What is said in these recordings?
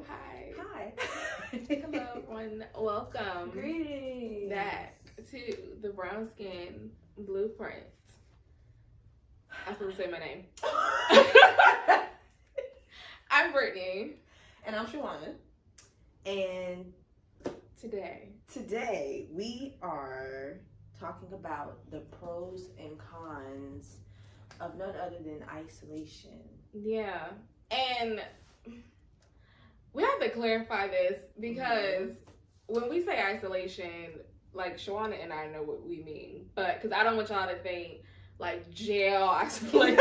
hi. Hi. Hello, everyone. Welcome Greetings. back to the Brown Skin Blueprint. I was going to say my name. I'm Brittany. And I'm Shawana. And today we are talking about the pros and cons of none other than isolation. Yeah. And we have to clarify this because when we say isolation, like Shawana and I know what we mean, but because I don't want y'all to think like jail isolation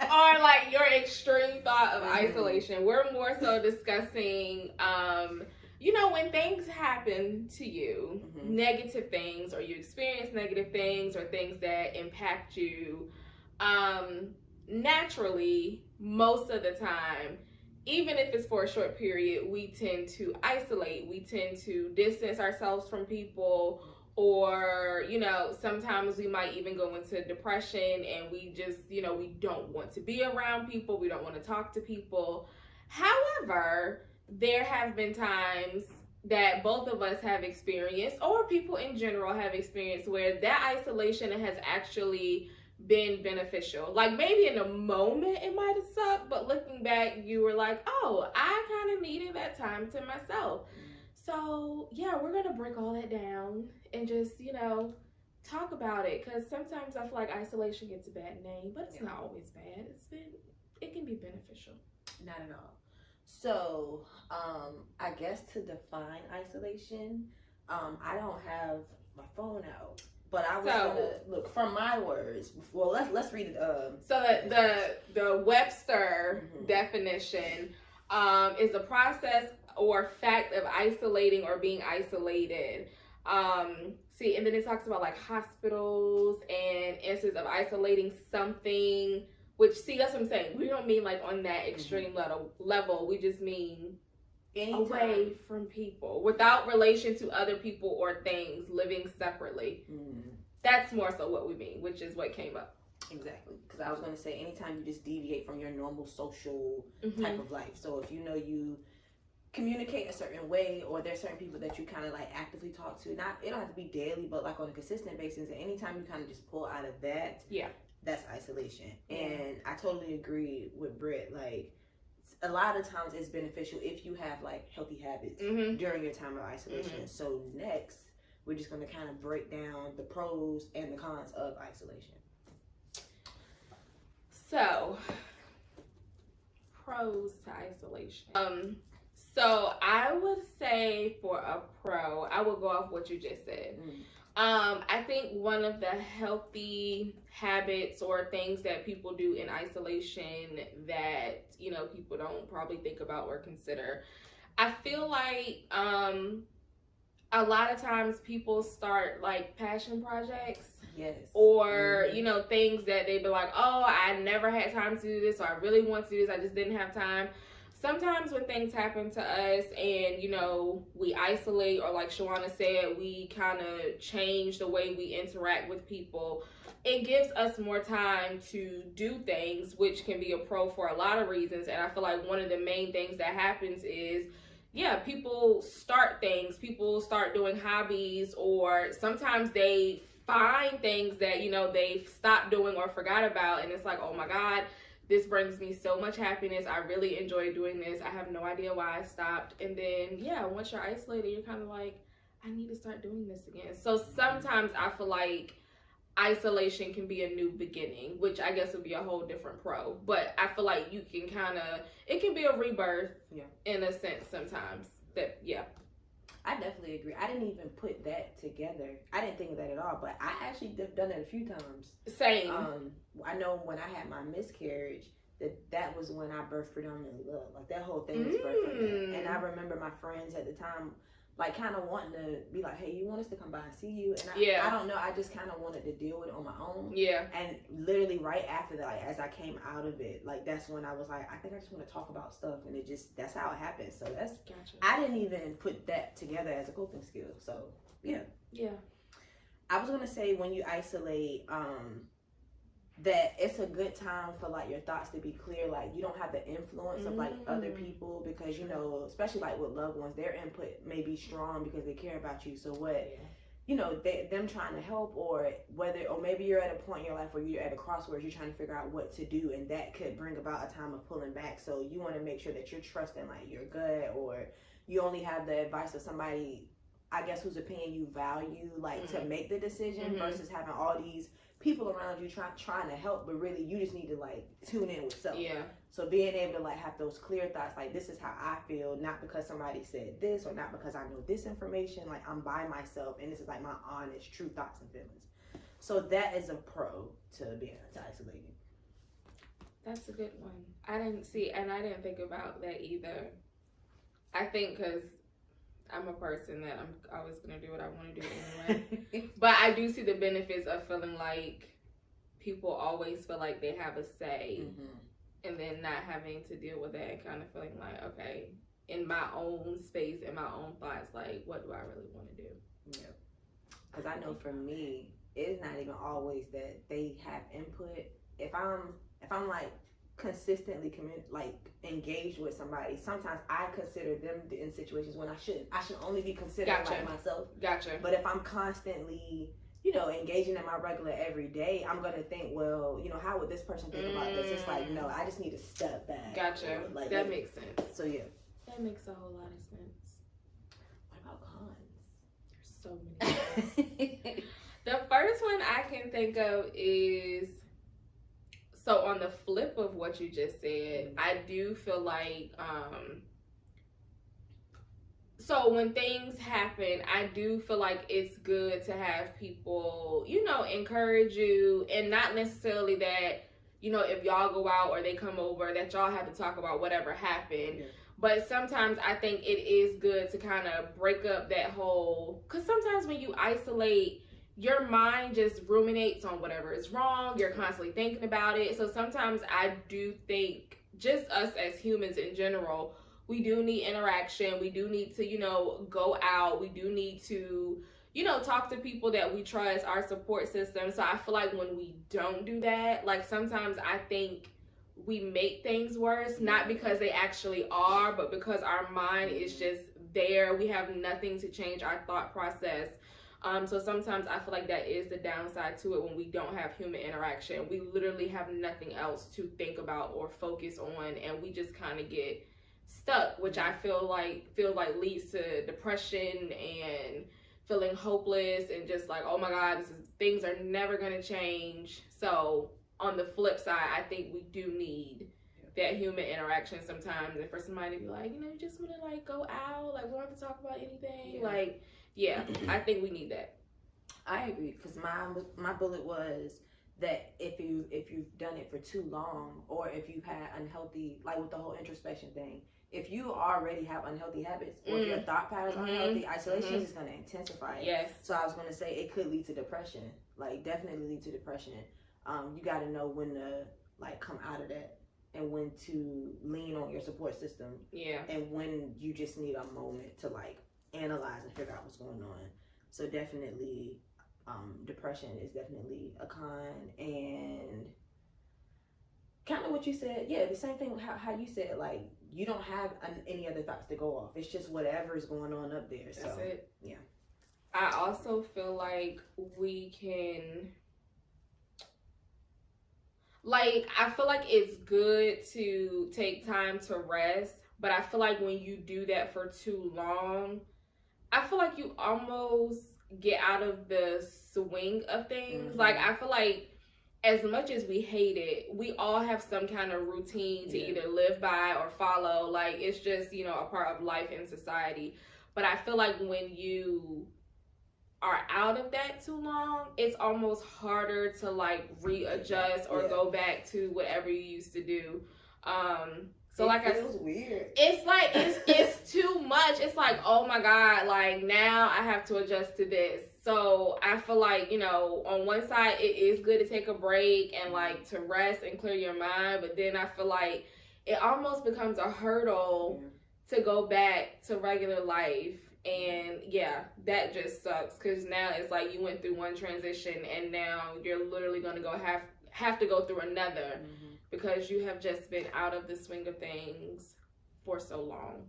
or like your extreme thought of isolation. We're more so discussing, when things happen to you, negative things, or you experience negative things or things that impact you, naturally, most of the time, even if it's for a short period, we tend to isolate. We tend to distance ourselves from people, or, sometimes we might even go into depression and we just, we don't want to be around people. We don't want to talk to people. However, there have been times that both of us have experienced, or people in general have experienced, where that isolation has actually been beneficial. Like maybe in the moment it might have sucked, but looking back you were like, oh, I kind of needed that time to myself. So yeah, we're gonna break all that down and just talk about it, because sometimes I feel like isolation gets a bad name, but it's not always bad. It can be beneficial. Not at all. So I guess to define isolation, I don't have my phone out. But I was gonna look from my words. Well, let's read it. So the Webster definition is a process or fact of isolating or being isolated. And then it talks about like hospitals and instances of isolating something. Which, that's what I'm saying. We don't mean like on that extreme level. We just mean away from people, without relation to other people or things, living separately. That's more so what we mean, which is what came up. Exactly, because I was going to say anytime you just deviate from your normal social type of life. So if you communicate a certain way, or there's certain people that you kind of like actively talk to, it don't have to be daily, but like on a consistent basis, and anytime you kind of just pull out of that, that's isolation. And I totally agree with Britt. Like, a lot of times it's beneficial if you have like healthy habits during your time of isolation. So next, we're just going to kind of break down the pros and the cons of isolation. So, pros to isolation. So I would say for a pro, I would go off what you just said. I think one of the healthy habits or things that people do in isolation that, people don't probably think about or consider, I feel like a lot of times people start like passion projects. Yes. Or, things that they be like, oh, I never had time to do this, or I really want to do this, I just didn't have time. Sometimes when things happen to us and, we isolate, or like Shawana said, we kind of change the way we interact with people, it gives us more time to do things, which can be a pro for a lot of reasons. And I feel like one of the main things that happens is, people start things, people start doing hobbies, or sometimes they find things that, they've stopped doing or forgot about. And it's like, oh my God, this brings me so much happiness. I really enjoy doing this. I have no idea why I stopped. And then, once you're isolated, you're kind of like, I need to start doing this again. So sometimes I feel like isolation can be a new beginning, which I guess would be a whole different pro. But I feel like you can it can be a rebirth in a sense sometimes. I definitely agree. I didn't even put that together. I didn't think of that at all, but I actually done that a few times. Same. I know when I had my miscarriage, that was when I birthed predominantly love. Like, that whole thing was birthed from that. And I remember my friends at the time, like, kind of wanting to be like, hey, you want us to come by and see you? And I don't know, I just kind of wanted to deal with it on my own. And literally right after that, like, as I came out of it, like, that's when I was like, I think I just want to talk about stuff. And that's how it happened. So I didn't even put that together as a coping skill. So, yeah. I was going to say, when you isolate, that it's a good time for like your thoughts to be clear. Like you don't have the influence of like other people, because you know, especially like with loved ones, their input may be strong because they care about you. So what, you know, them trying to help, or maybe you're at a point in your life where you're at a crossroads, you're trying to figure out what to do, and that could bring about a time of pulling back. So you want to make sure that you're trusting like your gut, or you only have the advice of somebody, I guess, whose opinion you value, like to make the decision, versus having all these people around you trying to help, but really you just need to like tune in with self. Yeah. So being able to like have those clear thoughts, like this is how I feel, not because somebody said this, or not because I know this information. Like I'm by myself, and this is like my honest, true thoughts and feelings. So that is a pro to being isolated. That's a good one. I didn't think about that either. I think because I'm a person that I'm always going to do what I want to do anyway. But I do see the benefits of feeling like people always feel like they have a say, and then not having to deal with that, and kind of feeling like, okay, in my own space, in my own thoughts, like, what do I really want to do? Yeah. Because I know for me, it's not even always that they have input. If I'm like consistently engaged with somebody, sometimes I consider them in situations when I shouldn't. I should only be considering like myself. Gotcha. But if I'm constantly, you know, engaging in my regular everyday, I'm gonna think, well, you know, how would this person think about this? It's like, no, I just need to step back. Gotcha. Like, that makes sense. So yeah, that makes a whole lot of sense. What about cons? There's so many cons. The first one I can think of is, so on the flip of what you just said, I do feel like, so when things happen, I do feel like it's good to have people, you know, encourage you, and not necessarily that, you know, if y'all go out or they come over, that y'all have to talk about whatever happened. But sometimes I think it is good to kind of break up that whole, because sometimes when you isolate, your mind just ruminates on whatever is wrong. You're constantly thinking about it. So sometimes I do think, just us as humans in general, we do need interaction. We do need to, you know, go out. We do need to, you know, talk to people that we trust, our support system. So I feel like when we don't do that, like sometimes I think we make things worse, not because they actually are, but because our mind is just there. We have nothing to change our thought process. So sometimes I feel like that is the downside to it when we don't have human interaction. We literally have nothing else to think about or focus on, and we just kind of get stuck, which I feel like leads to depression and feeling hopeless and just like, oh my God, things are never gonna change. So on the flip side, I think we do need that human interaction sometimes, and for somebody to be like, you know, you just want to like go out, like we don't have to talk about anything, like. Yeah, I think we need that. I agree, because my bullet was that if you've done it for too long, or if you've had unhealthy, like with the whole introspection thing, if you already have unhealthy habits, or if your thought patterns are unhealthy, isolation is just going to intensify it. Yes. So I was going to say it could lead to depression, like definitely lead to depression. You got to know when to like come out of that, and when to lean on your support system. Yeah. And when you just need a moment to like analyze and figure out what's going on. So definitely depression is definitely a con. And kind of what you said, the same thing, how you said, like you don't have any other thoughts to go off. It's just whatever's going on up there. That's so it. Yeah. I also feel like we can, like, I feel like it's good to take time to rest, but I feel like when you do that for too long, I feel like you almost get out of the swing of things. Like, I feel like as much as we hate it, we all have some kind of routine to either live by or follow. Like, it's just, you know, a part of life in society. But I feel like when you are out of that too long, it's almost harder to like readjust or go back to whatever you used to do. So it like feels weird. It's like it's too much. It's like, oh my God, like now I have to adjust to this. So I feel like, you know, on one side it is good to take a break and like to rest and clear your mind, but then I feel like it almost becomes a hurdle to go back to regular life. And yeah, that just sucks, because now it's like you went through one transition and now you're literally going to go have to go through another because you have just been out of the swing of things for so long.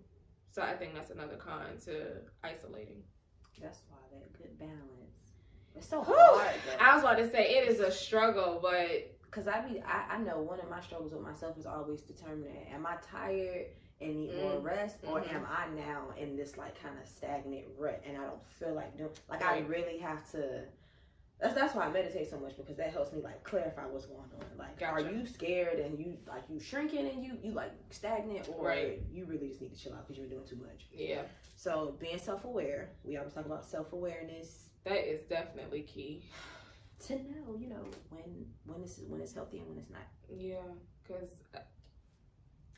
So I think that's another con to isolating. That's why that good balance. It's so hard. Though. I was about to say it is a struggle, but because I know one of my struggles with myself is always determining: am I tired and need more rest, or am I now in this like kind of stagnant rut and I don't feel like doing? Like I really have to. That's why I meditate so much, because that helps me like clarify what's going on. Like, are you scared and you shrinking and you like stagnant, or you really just need to chill out because you're doing too much? Yeah. So being self-aware, we always talk about self-awareness. That is definitely key. To know, when it's healthy and when it's not. Yeah, because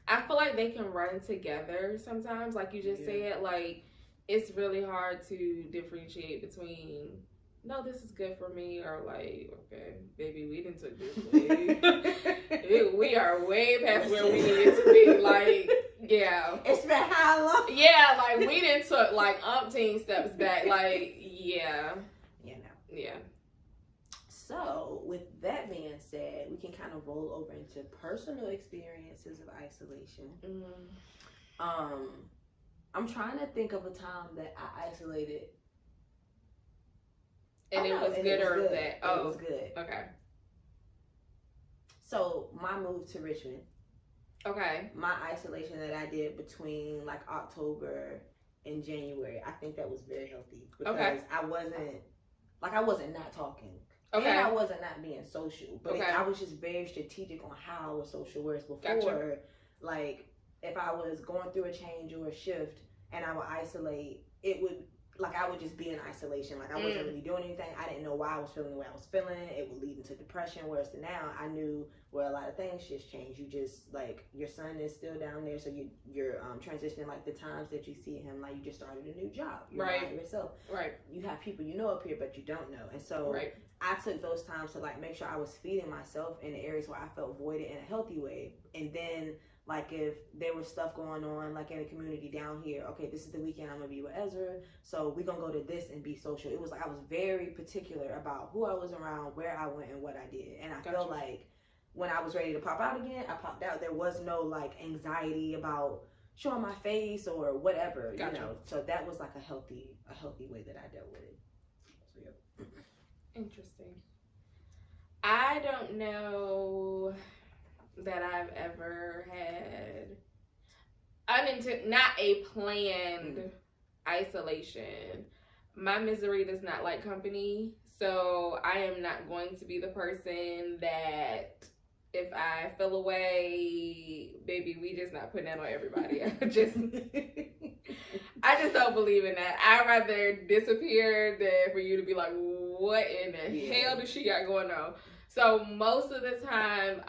I feel like they can run together sometimes. Like you just said, like it's really hard to differentiate between. No, this is good for me, or like, okay, baby, we didn't took this way. We are way past where we needed to be. Like, yeah. It's been how long? Yeah, like we didn't took like umpteen steps back. Like, yeah. Yeah. So, with that being said, we can kind of roll over into personal experiences of isolation. I'm trying to think of a time that I isolated. And it was good or bad? Oh, it was good. Okay. So my move to Richmond. Okay. My isolation that I did between like October and January, I think that was very healthy, because I wasn't not talking. Okay. And I wasn't not being social, but I was just very strategic on how I was social. Whereas before, like if I was going through a change or a shift and I would isolate, it would. Like, I would just be in isolation. Like, I wasn't really doing anything. I didn't know why I was feeling the way I was feeling. It would lead into depression. Whereas now, I knew where a lot of things just changed. You just, like, your son is still down there. So you're transitioning, like, the times that you see him. Like, you just started a new job. You're by yourself. Right. You have people you know up here, but you don't know. And so I took those times to, like, make sure I was feeding myself in the areas where I felt voided in a healthy way. And then, like, if there was stuff going on, like, in the community down here, okay, this is the weekend I'm going to be with Ezra, so we're going to go to this and be social. It was like I was very particular about who I was around, where I went, and what I did. And I felt like when I was ready to pop out again, I popped out. There was no, like, anxiety about showing my face or whatever, you know. So that was, like, a healthy way that I dealt with it. So, yeah. Interesting. I don't know that I've ever had not a planned isolation. My misery does not like company, so I am not going to be the person that if I feel away, baby, we just not putting that on everybody. I just don't believe in that. I'd rather disappear than for you to be like, what in the hell does she got going on? So most of the time,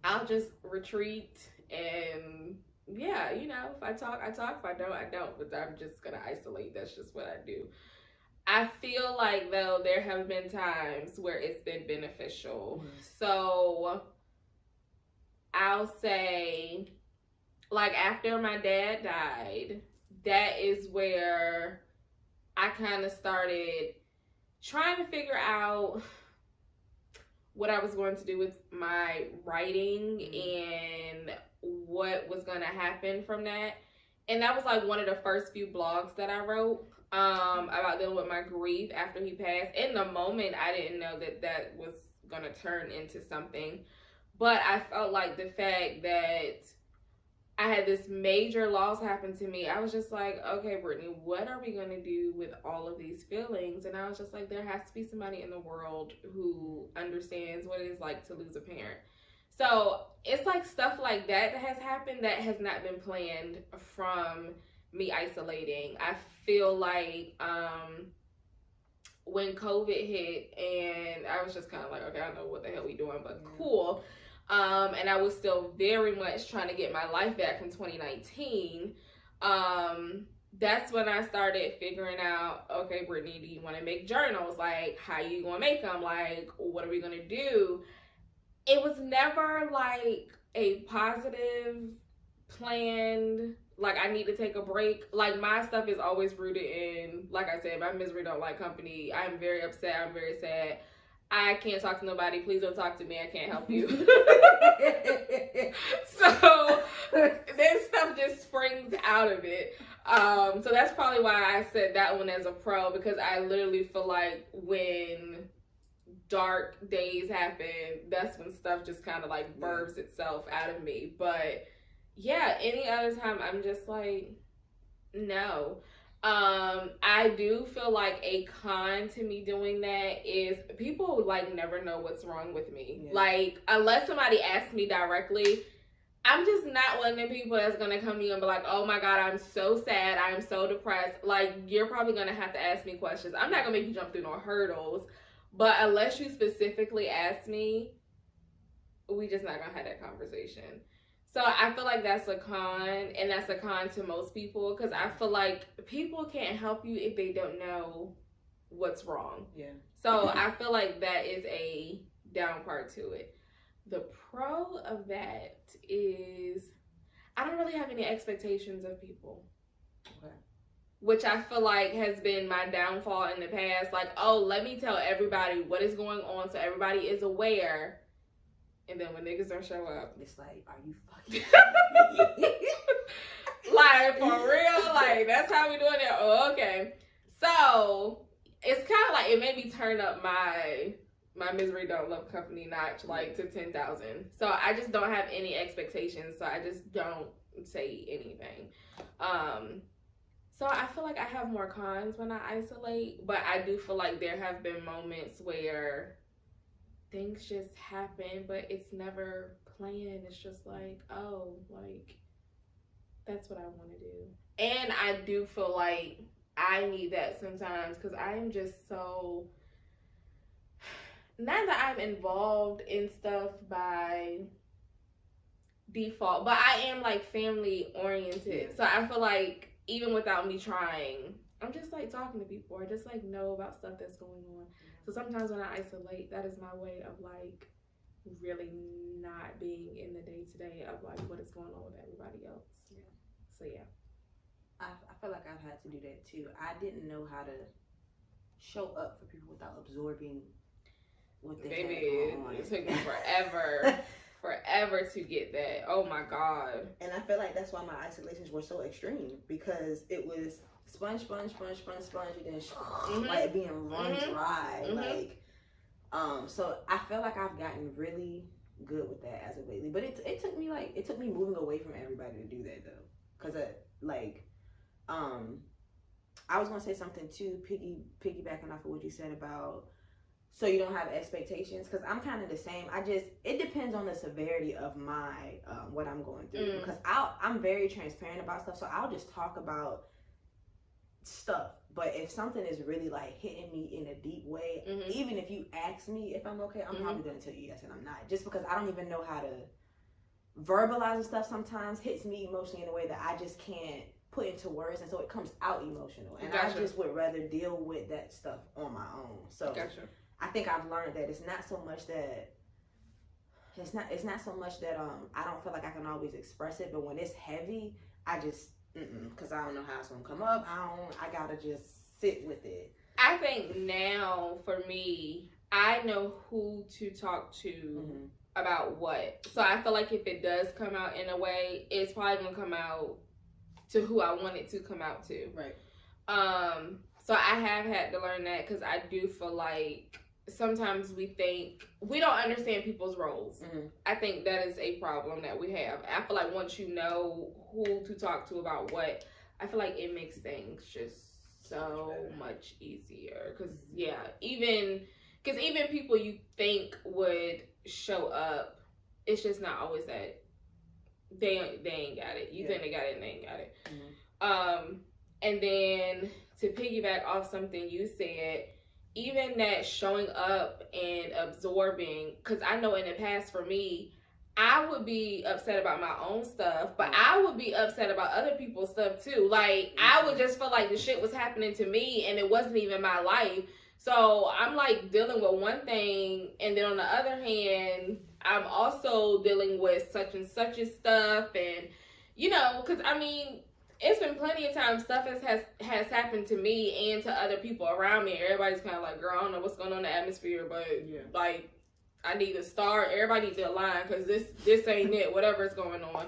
I'll just retreat, and if I talk, I talk. If I don't, I don't. But I'm just gonna isolate. That's just what I do. I feel like, though, there have been times where it's been beneficial. So I'll say, like, after my dad died, that is where I kind of started trying to figure out what I was going to do with my writing and what was going to happen from that. And that was like one of the first few blogs that I wrote about dealing with my grief after he passed. In the moment, I didn't know that was going to turn into something. But I felt like the fact that I had this major loss happen to me, I was just like, okay, Brittany, what are we going to do with all of these feelings? And I was just like, there has to be somebody in the world who understands what it is like to lose a parent. So it's like stuff like that has happened that has not been planned from me isolating. I feel like when COVID hit, and I was just kind of like, okay, I don't know what the hell we doing, but cool. And I was still very much trying to get my life back from 2019. That's when I started figuring out, okay, Brittany, do you want to make journals? Like, how you going to make them? Like, what are we going to do? It was never like a positive, planned, like I need to take a break. Like, my stuff is always rooted in, like I said, my misery don't like company. I'm very upset. I'm very sad. I can't talk to nobody. Please don't talk to me. I can't help you. So this stuff just springs out of it. So that's probably why I said that one as a pro, because I literally feel like when dark days happen, that's when stuff just kind of like births itself out of me. But yeah, any other time I'm just like, no. I do feel like a con to me doing that is people like never know what's wrong with me. Yeah. Like, unless somebody asks me directly, I'm just not one of them people that's gonna come to you and be like, oh my God, I'm so sad, I'm so depressed. Like, you're probably gonna have to ask me questions. I'm not gonna make you jump through no hurdles, but unless you specifically ask me, we just not gonna have that conversation. So I feel like that's a con, and that's a con to most people, because I feel like people can't help you if they don't know what's wrong. Yeah. So I feel like that is a down part to it. The pro of that is I don't really have any expectations of people. Okay. Which I feel like has been my downfall in the past. Like, oh, let me tell everybody what is going on so everybody is aware. And then when niggas don't show up, it's like, are you fucking like, for real? Like, that's how we doing it? Oh, okay. So it's kind of like, it made me turn up my misery don't love company notch, like, to 10,000. So I just don't have any expectations, so I just don't say anything. So I feel like I have more cons when I isolate, but I do feel like there have been moments where things just happen, but it's never planned. It's just like, oh, like, that's what I want to do. And I do feel like I need that sometimes, because I'm just so, not that I'm involved in stuff by default, but I am like family oriented. So I feel like even without me trying, I'm just like talking to people, or just like know about stuff that's going on. So sometimes when I isolate, that is my way of like really not being in the day to day of like what is going on with everybody else. Yeah. So yeah. I feel like I've had to do that too. I didn't know how to show up for people without absorbing what they had going on. It took me forever to get that. Oh my God. And I feel like that's why my isolations were so extreme, because it was sponge, and then like being run dry. Like, so I feel like I've gotten really good with that as of lately. But it took me moving away from everybody to do that though. Cause I was gonna say something too, piggybacking off of what you said about, so you don't have expectations, because I'm kind of the same. It depends on the severity of my what I'm going through, because I'm very transparent about stuff, so I'll just talk about stuff. But if something is really like hitting me in a deep way, even if you ask me if I'm okay, I'm probably gonna tell you yes and I'm not, just because I don't even know how to verbalize stuff. Sometimes hits me emotionally in a way that I just can't put into words, and so it comes out emotional, and I just would rather deal with that stuff on my own. So I think I've learned that it's not so much that I don't feel like I can always express it, but when it's heavy, I just because I don't know how it's gonna come up. I gotta just sit with it. I think now for me, I know who to talk to about what. So I feel like if it does come out in a way, it's probably gonna come out to who I want it to come out to. Right. So I have had to learn that, because I do feel like sometimes we think we don't understand people's roles. I think that is a problem that we have. I feel like once you know who to talk to about what, I feel like it makes things just so much easier. Because even people you think would show up, it's just not always that. They ain't got it. You think they got it, and they ain't got it. And then to piggyback off something you said, even that showing up and absorbing, because I know in the past for me, I would be upset about my own stuff, but I would be upset about other people's stuff too. Like, I would just feel like the shit was happening to me and it wasn't even my life. So I'm like dealing with one thing, and then on the other hand, I'm also dealing with such and such's stuff, and because I mean, it's been plenty of times stuff has happened to me and to other people around me. Everybody's kind of like, girl, I don't know what's going on in the atmosphere, but like, I need to start. Everybody needs to align because this ain't it. Whatever is going on.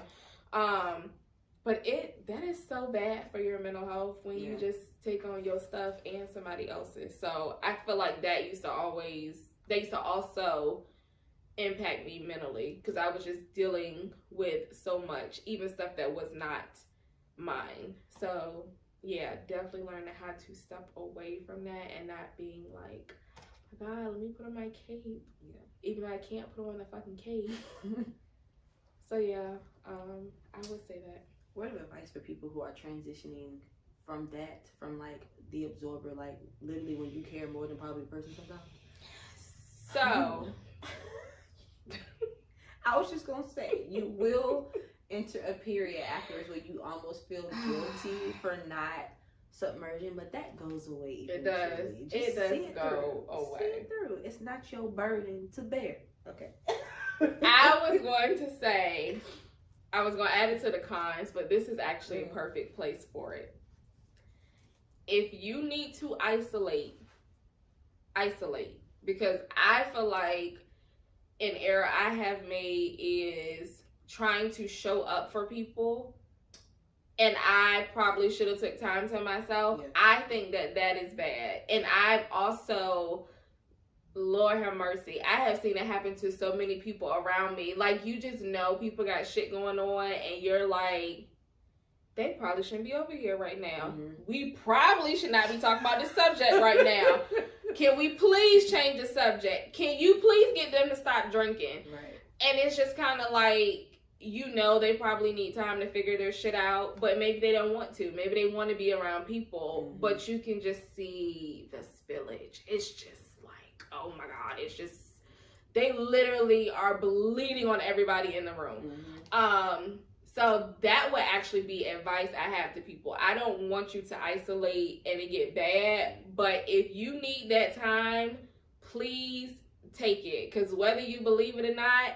But that is so bad for your mental health when you just take on your stuff and somebody else's. So I feel like that used to also impact me mentally because I was just dealing with so much, even stuff that was not mine. So yeah, definitely learning how to step away from that and not being like, oh my God, let me put on my cape. Yeah. Even though I can't put on a fucking cape. So yeah, I would say that. Word of advice for people who are transitioning from like the absorber, like literally when you care more than probably the person sometimes? So I was just gonna say, you will enter a period afterwards where you almost feel guilty for not submerging, but that goes away eventually. It does go away. See it through. It's not your burden to bear. Okay. I was going to add it to the cons, but this is actually a perfect place for it. If you need to isolate. Because I feel like an error I have made is trying to show up for people, and I probably should have took time to myself. Yeah. I think that is bad. And I've also, Lord have mercy, I have seen it happen to so many people around me. Like, you just know people got shit going on, and you're like, they probably shouldn't be over here right now. Mm-hmm. We probably should not be talking about this subject right now. Can we please change the subject? Can you please get them to stop drinking? Right. And it's just kind of like, you know, they probably need time to figure their shit out, but maybe they don't want to. Maybe they want to be around people, but you can just see the spillage. It's just like, oh my God, it's just, they literally are bleeding on everybody in the room. Mm-hmm. So that would actually be advice I have to people. I don't want you to isolate and it get bad, but if you need that time, please take it. Because whether you believe it or not,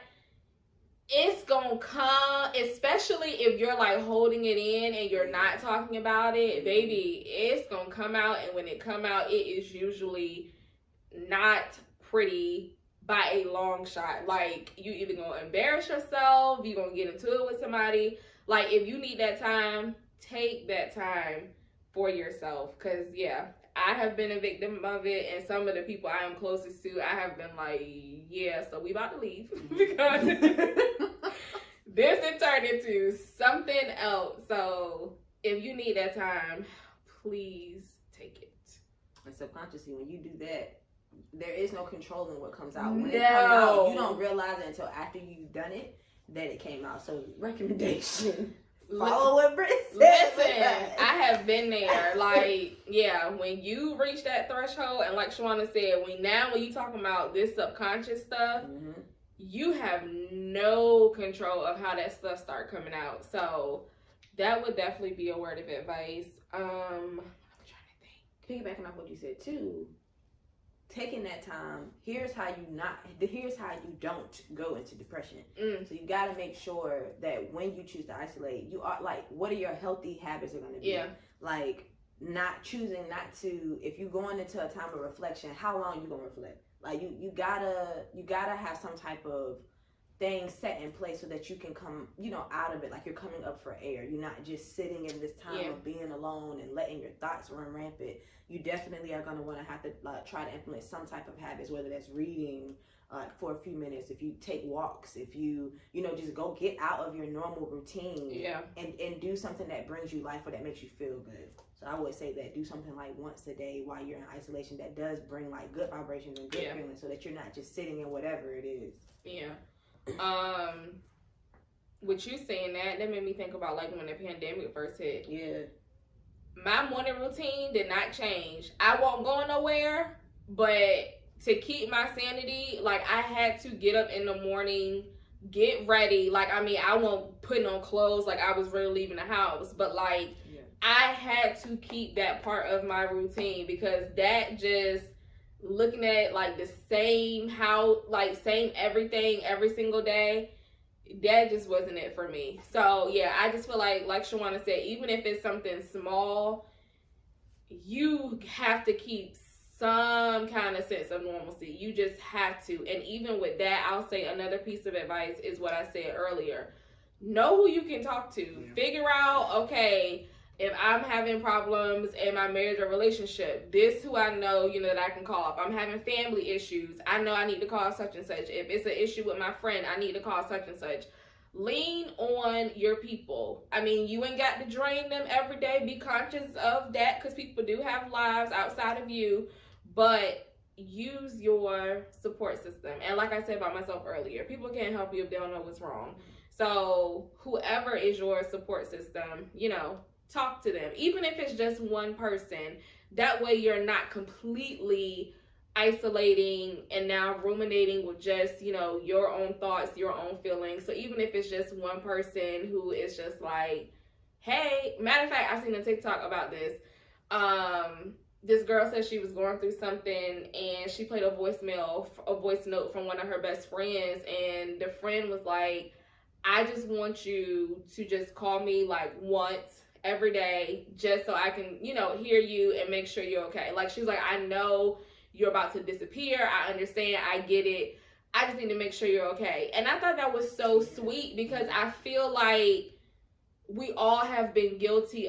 it's gonna come, especially if you're like holding it in and you're not talking about it, baby, it's gonna come out. And when it come out, it is usually not pretty by a long shot. Like, you either gonna embarrass yourself, you're gonna get into it with somebody. Like, if you need that time, take that time for yourself. Because yeah, I have been a victim of it, and some of the people I am closest to, I have been like, yeah, so we about to leave because this had turned into something else. So if you need that time, please take it. And subconsciously, when you do that, there is no controlling what comes out. When it comes out, you don't realize it until after you've done it that it came out. So, recommendation. Follow what Britt said. Listen, I have been there. Like, yeah, when you reach that threshold, and like Shawana said, when you talking about this subconscious stuff, you have no control of how that stuff start coming out. So that would definitely be a word of advice. I'm trying to think. Piggybacking off what you said too, taking that time, here's how you don't go into depression. So you got to make sure that when you choose to isolate, you are like, what are your healthy habits are going to be? Yeah. Like, not choosing not to, if you're going into a time of reflection, how long you going to reflect? Like, you gotta have some type of thing set in place so that you can come, out of it. Like, you're coming up for air. You're not just sitting in this time of being alone and letting your thoughts run rampant. You definitely are going to want to have to try to implement some type of habits, whether that's reading for a few minutes, if you take walks, if you, just go get out of your normal routine and do something that brings you life or that makes you feel good. So I would say that do something like once a day while you're in isolation that does bring like good vibrations and good feelings, so that you're not just sitting in whatever it is. Yeah. With you saying that made me think about like when the pandemic first hit. Yeah. My morning routine did not change. I won't go nowhere, but to keep my sanity, like, I had to get up in the morning, get ready. Like, I mean, I won't put on clothes like I was really leaving the house, but like, I had to keep that part of my routine, because that just looking at like the same everything every single day, that just wasn't it for me. So yeah, I just feel like Shawana said, even if it's something small, you have to keep some kind of sense of normalcy. You just have to. And even with that, I'll say another piece of advice is what I said earlier. Know who you can talk to. Yeah. Figure out, okay, if I'm having problems in my marriage or relationship, this who I know, that I can call. If I'm having family issues, I know I need to call such and such. If it's an issue with my friend, I need to call such and such. Lean on your people. I mean, you ain't got to drain them every day. Be conscious of that, because people do have lives outside of you, but use your support system. And like I said about myself earlier, people can't help you if they don't know what's wrong. So whoever is your support system, talk to them, even if it's just one person. That way you're not completely isolating and now ruminating with just, your own thoughts, your own feelings. So even if it's just one person who is just like, hey, matter of fact, I seen a TikTok about this. This girl said she was going through something, and she played a voice note from one of her best friends, and the friend was like, I just want you to just call me like once every day, just so I can, hear you and make sure you're okay. Like, she's like, I know you're about to disappear. I understand. I get it. I just need to make sure you're okay. And I thought that was so sweet, because I feel like we all have been guilty